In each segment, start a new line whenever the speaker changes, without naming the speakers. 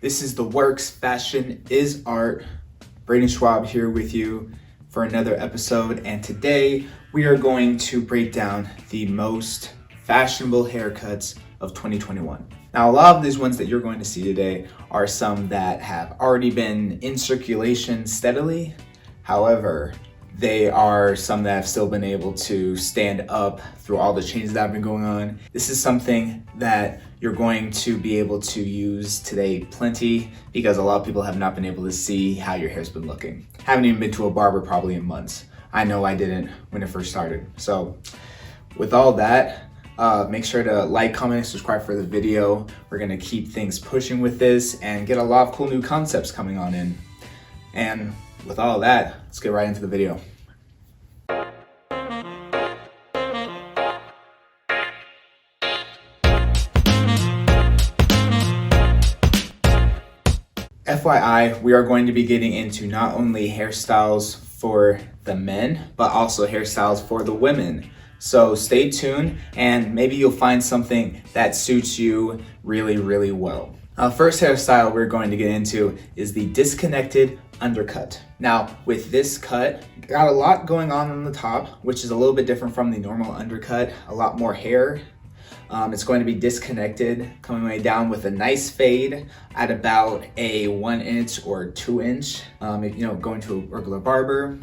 This is The Works, Fashion is Art. Brayden Schwab here with you for another episode, and today we are going to break down the most fashionable haircuts of 2021. Now, a lot of these ones that you're going to see today are some that have already been in circulation steadily. However, they are some that have still been able to stand up through all the changes that have been going on. This is something that you're going to be able to use today plenty because a lot of people have not been able to see how your hair's been looking. Haven't even been to a barber probably in months. I know I didn't when it first started. So with all that, make sure to like, comment, and subscribe for the video. We're gonna keep things pushing with this and get a lot of cool new concepts coming on in. And with all of that, let's get right into the video. FYI, we are going to be getting into not only hairstyles for the men, but also hairstyles for the women. So stay tuned and maybe you'll find something that suits you really, really well. First hairstyle we're going to get into is the disconnected undercut. Now, with this cut, got a lot going on the top, which is a little bit different from the normal undercut, a lot more hair. It's going to be disconnected, coming way down with a nice fade at about a 1 inch or 2 inch, going to a regular barber.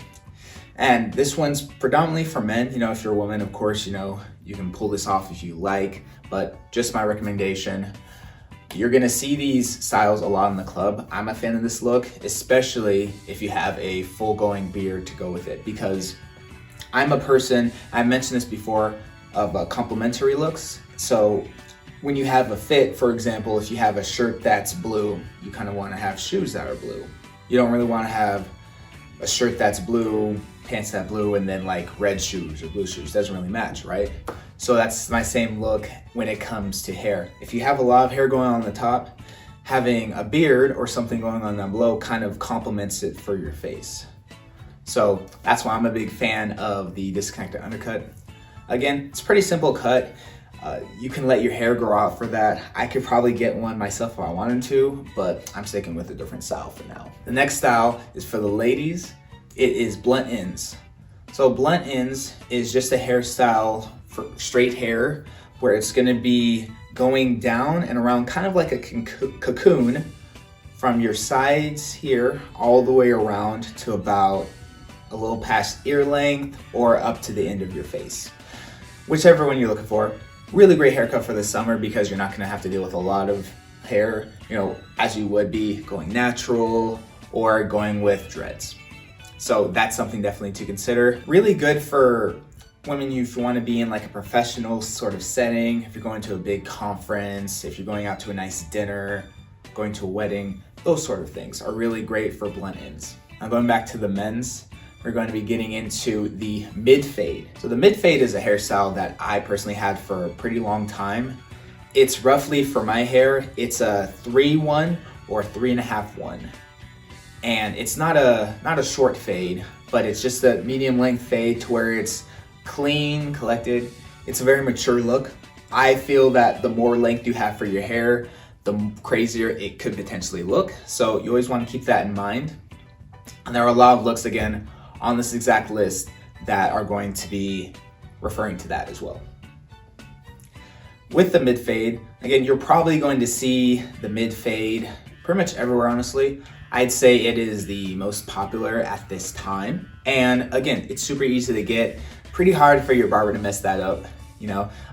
And this one's predominantly for men. If you're a woman, of course, you can pull this off if you like, but just my recommendation. You're gonna see these styles a lot in the club. I'm a fan of this look, especially if you have a full going beard to go with it, because I'm a person, I mentioned this before, of complementary looks. So when you have a fit, for example, if you have a shirt that's blue, you kind of want to have shoes that are blue. You don't really want to have a shirt that's blue, pants that blue, and then like red shoes or blue shoes. Doesn't really match, right? So that's my same look when it comes to hair. If you have a lot of hair going on the top, having a beard or something going on down below kind of complements it for your face. So that's why I'm a big fan of the disconnected undercut. Again, it's a pretty simple cut. You can let your hair grow out for that. I could probably get one myself if I wanted to, but I'm sticking with a different style for now. The next style is for the ladies. It is blunt ends. So blunt ends is just a hairstyle for straight hair where it's gonna be going down and around kind of like a cocoon from your sides here all the way around to about a little past ear length or up to the end of your face. Whichever one you're looking for. Really great haircut for the summer because you're not gonna have to deal with a lot of hair, as you would be going natural or going with dreads. So that's something definitely to consider. Really good for women if you want to be in like a professional sort of setting, if you're going to a big conference, if you're going out to a nice dinner, going to a wedding, those sort of things are really great for blunt ends. Now going back to the men's, we're going to be getting into the mid fade. So the mid fade is a hairstyle that I personally had for a pretty long time. It's roughly, for my hair, it's a 3-1 or 3.5-1. And it's not a short fade, but it's just a medium length fade to where it's clean, collected. It's a very mature look. I feel that the more length you have for your hair, the crazier it could potentially look. So you always want to keep that in mind. And there are a lot of looks, again, on this exact list that are going to be referring to that as well. With the mid fade, again, you're probably going to see the mid fade pretty much everywhere, honestly. I'd say it is the most popular at this time. And again, it's super easy to get. Pretty hard for your barber to mess that up.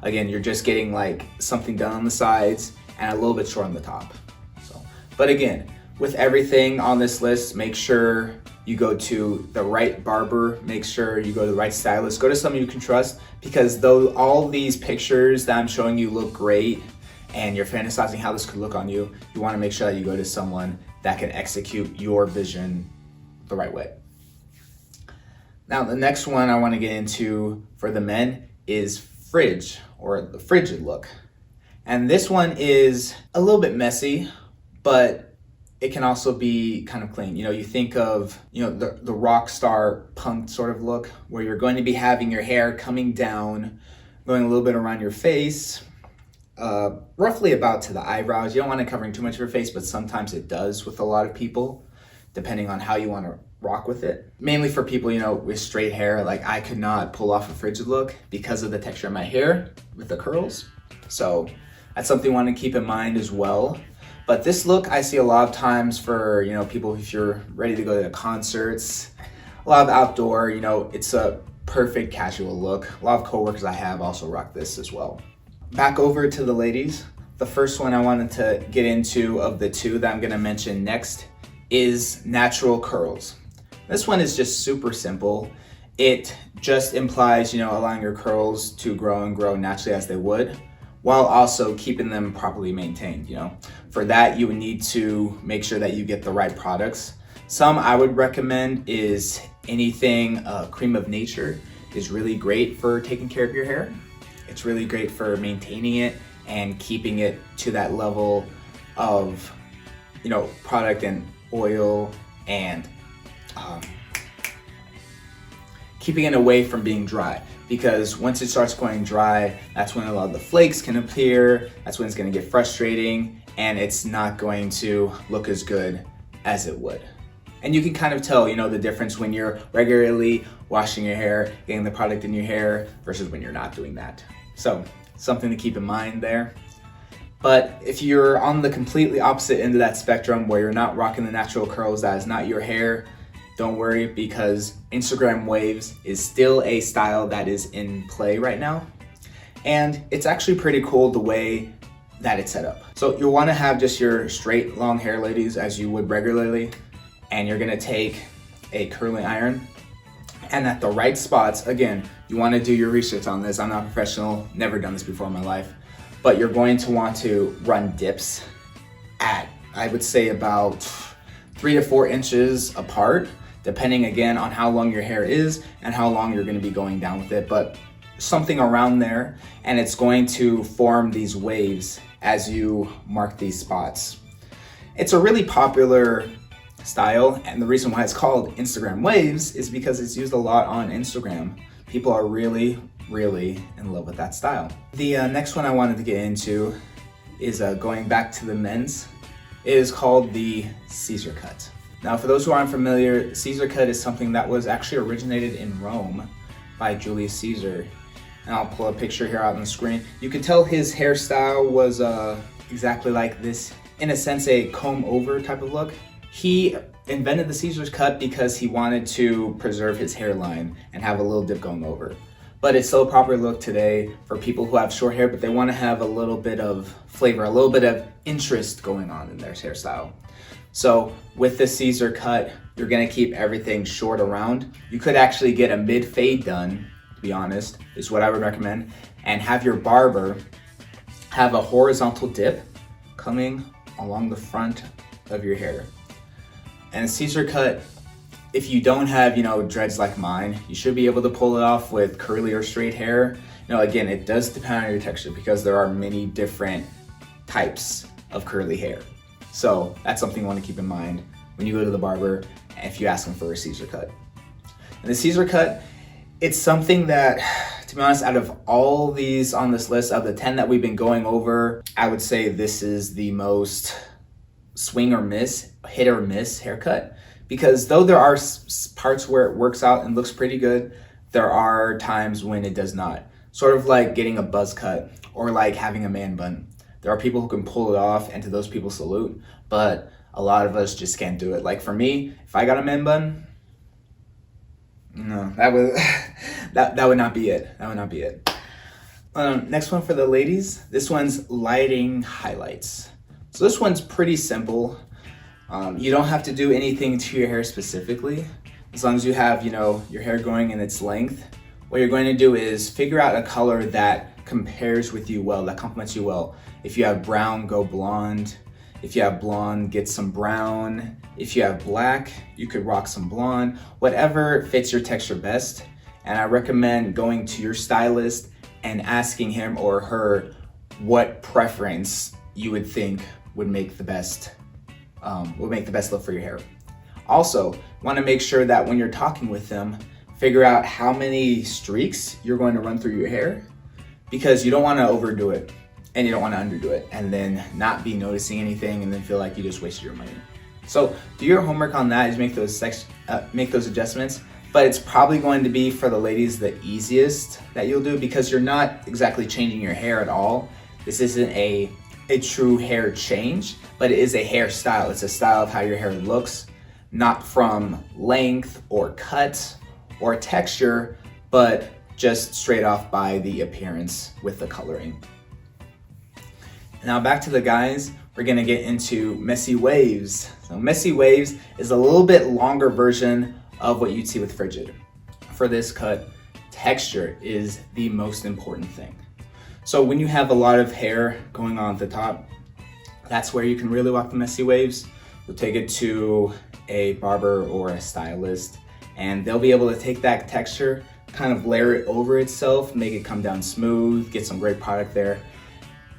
Again, you're just getting like something done on the sides and a little bit short on the top. But again, with everything on this list, make sure you go to the right barber, make sure you go to the right stylist, go to someone you can trust, because though all these pictures that I'm showing you look great and you're fantasizing how this could look on you, you want to make sure that you go to someone that can execute your vision the right way. Now, the next one I want to get into for the men is Frigid, or the Frigid look. And this one is a little bit messy, but it can also be kind of clean. You think of, the rock star punk sort of look where you're going to be having your hair coming down, going a little bit around your face, roughly about to the eyebrows. You don't want it covering too much of your face, but sometimes it does with a lot of people, depending on how you want to rock with it. Mainly for people, with straight hair. Like, I could not pull off a frigid look because of the texture of my hair with the curls. So that's something you want to keep in mind as well. But this look I see a lot of times for, people if you're ready to go to concerts, a lot of outdoor, it's a perfect casual look. A lot of coworkers I have also rock this as well. Back over to the ladies. The first one I wanted to get into of the two that I'm gonna mention next is natural curls. This one is just super simple. It just implies, allowing your curls to grow and grow naturally as they would, while also keeping them properly maintained. For that, you would need to make sure that you get the right products. Some I would recommend is anything Cream of Nature is really great for taking care of your hair. It's really great for maintaining it and keeping it to that level of, product and oil and keeping it away from being dry. Because once it starts going dry, that's when a lot of the flakes can appear, that's when it's gonna get frustrating, and it's not going to look as good as it would. And you can kind of tell, the difference when you're regularly washing your hair, getting the product in your hair, versus when you're not doing that. So, something to keep in mind there. But if you're on the completely opposite end of that spectrum where you're not rocking the natural curls, that is not your hair, don't worry, because Instagram waves is still a style that is in play right now. And it's actually pretty cool the way that it's set up. So you'll wanna have just your straight long hair, ladies, as you would regularly. And you're gonna take a curling iron, and at the right spots, again, you wanna do your research on this. I'm not a professional, never done this before in my life, but you're going to want to run dips at, I would say, about 3 to 4 inches apart, depending again on how long your hair is and how long you're gonna be going down with it, but something around there, and it's going to form these waves as you mark these spots. It's a really popular style, and the reason why it's called Instagram waves is because it's used a lot on Instagram. People are really in love with that style. The next one I wanted to get into is going back to the men's. It is called the Caesar cut. Now, for those who aren't familiar, Caesar cut is something that was actually originated in Rome by Julius Caesar. And I'll pull a picture here out on the screen. You can tell his hairstyle was exactly like this, in a sense, a comb over type of look. He invented the Caesar's cut because he wanted to preserve his hairline and have a little dip going over. But it's still a proper look today for people who have short hair, but they want to have a little bit of flavor, a little bit of interest going on in their hairstyle. So with the Caesar cut, you're gonna keep everything short around. You could actually get a mid fade done, to be honest, is what I would recommend, and have your barber have a horizontal dip coming along the front of your hair. And a Caesar cut, if you don't have, dreads like mine, you should be able to pull it off with curly or straight hair. Again, it does depend on your texture because there are many different types of curly hair. So that's something you want to keep in mind when you go to the barber if you ask them for a Caesar cut. And the Caesar cut, it's something that, to be honest, out of all these on this list, of the 10 that we've been going over, I would say this is the most swing or miss, hit or miss haircut. Because though there are parts where it works out and looks pretty good, there are times when it does not. Sort of like getting a buzz cut or like having a man bun. There are people who can pull it off, and to those people salute, but a lot of us just can't do it. Like for me, if I got a man bun, no, that would not be it. That would not be it. Next one for the ladies. This one's lighting highlights. So this one's pretty simple. You don't have to do anything to your hair specifically. As long as you have, your hair going in its length, what you're going to do is figure out a color that compares with you well, that complements you well. If you have brown, go blonde. If you have blonde, get some brown. If you have black, you could rock some blonde. Whatever fits your texture best. And I recommend going to your stylist and asking him or her what preference you would think would make the best look for your hair. Also, want to make sure that when you're talking with them, figure out how many streaks you're going to run through your hair, because you don't want to overdo it. and you don't want to underdo it and then not be noticing anything and then feel like you just wasted your money. So do your homework on that, is make those adjustments. But it's probably going to be, for the ladies, the easiest that you'll do, because you're not exactly changing your hair at all. This isn't a true hair change, but it is a hairstyle. It's a style of how your hair looks, not from length or cut or texture, but just straight off by the appearance with the coloring. Now back to the guys, we're gonna get into messy waves. So messy waves is a little bit longer version of what you'd see with Frigid. For this cut, texture is the most important thing. So when you have a lot of hair going on at the top, that's where you can really rock the messy waves. You'll take it to a barber or a stylist, and they'll be able to take that texture, kind of layer it over itself, make it come down smooth, get some great product there.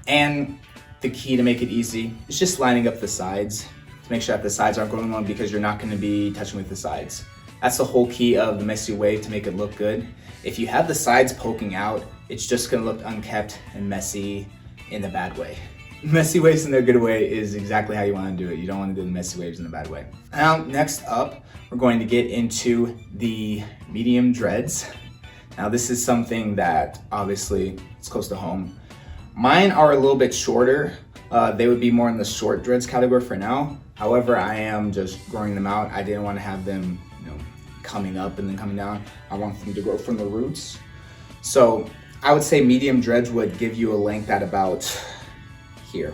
And the key to make it easy is just lining up the sides to make sure that the sides aren't going on, because you're not going to be touching with the sides. That's the whole key of the messy wave, to make it look good. If you have the sides poking out, it's just going to look unkept and messy in a bad way. Messy waves in a good way is exactly how you want to do it. You don't want to do the messy waves in a bad way. Now, next up, we're going to get into the medium dreads. Now, this is something that obviously it's close to home. Mine are a little bit shorter. They would be more in the short dreads category for now. However, I am just growing them out. I didn't want to have them, coming up and then coming down. I want them to grow from the roots. So I would say medium dreads would give you a length at about here.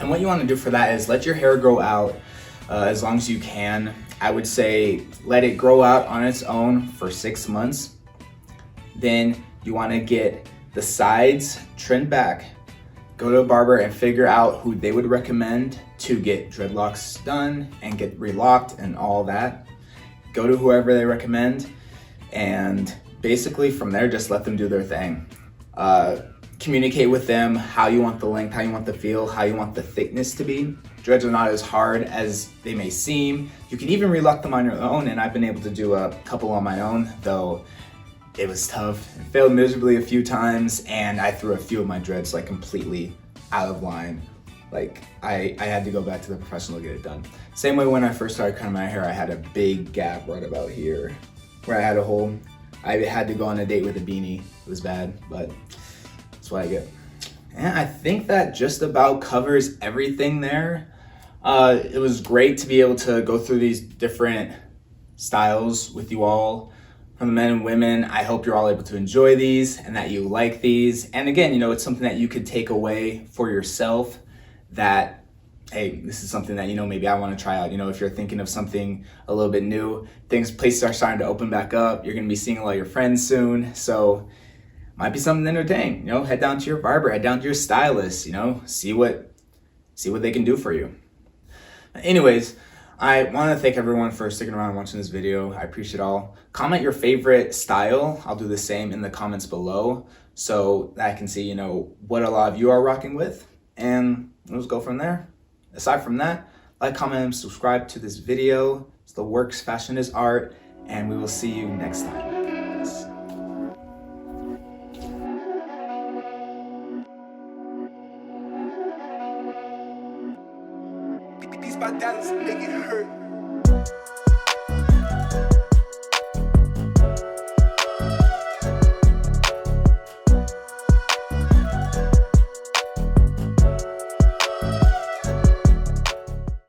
And what you want to do for that is let your hair grow out as long as you can. I would say let it grow out on its own for 6 months. Then you want to get the sides trimmed back, go to a barber and figure out who they would recommend to get dreadlocks done and get relocked and all that. Go to whoever they recommend, and basically from there, just let them do their thing. Communicate with them how you want the length, how you want the feel, how you want the thickness to be. Dreads are not as hard as they may seem. You can even relock them on your own, and I've been able to do a couple on my own, though it was tough. It failed miserably a few times, and I threw a few of my dreads like completely out of line. Like I had to go back to the professional to get it done. Same way when I first started cutting my hair, I had a big gap right about here where I had a hole. I had to go on a date with a beanie. It was bad, but that's what I get. And I think that just about covers everything there. It was great to be able to go through these different styles with you all, from the men and women. I hope you're all able to enjoy these and that you like these. And again, it's something that you could take away for yourself, that, hey, this is something that, maybe I want to try out. If you're thinking of something a little bit new, places are starting to open back up. You're going to be seeing a lot of your friends soon. So might be something to entertain. Head down to your barber, head down to your stylist, see what they can do for you. Anyways, I want to thank everyone for sticking around and watching this video. I appreciate it all. Comment your favorite style. I'll do the same in the comments below so that I can see, what a lot of you are rocking with, and let's go from there. Aside from that, like, comment, and subscribe to this video. It's The Works, Fashion is Art, and we will see you next time. Peace. These my dollars make it hurt.